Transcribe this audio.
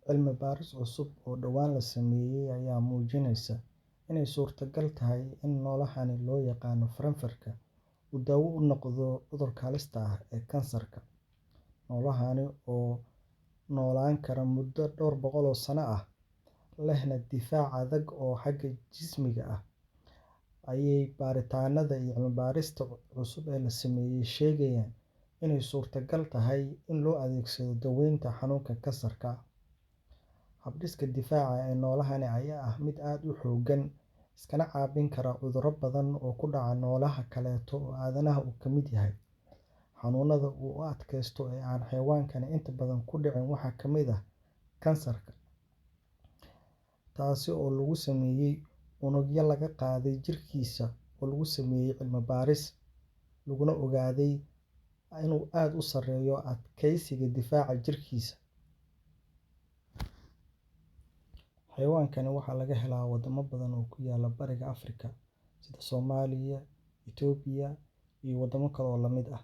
Cilmi baaris cusub oo dhowaan la sameeyay ayaa muujinaysa inay suurtagal tahay in noolahani loo yaqaan Farranfarka uu daawo u noqdo cudurka halista ah ee kansarka. Noolahani oo noolaan kara muddo dhowr boqol oo sano ah, lehna difaac adag oo xagga jismiga ah, ayay baaritaanada iyo cilmi-baarista cusub ee la sameeyay sheegayaan inay suurtagal tahay in loo adeegsado daaweynta xanuunka kansarka. Habdhiska difaaca ee noolahani ayaa ah mid aad u xooggan, iskana caabin kara cudurro badan oo ku dhaca noolaha kaleeto oo aadanaha uu ka mid yahay. Xanuunada uu u adkaysto ee aan xayawaankani inta badan ku dhicin waxaa ka mid ah kansarka, taas oo lagu sameeyay unugyo laga qaaday jirkiisa oo lagu sameeyay cilmi-baaris, laguna ogaaday inuu aad u sarreeyo adkaysiga difaaca jirkiisa. Xayawaankani waxaa laga helaa wadamo badan oo ku yaalla Bariga Afrika sida Soomaaliya, Itoobiya, iyo wadamo kale oo la mid ah.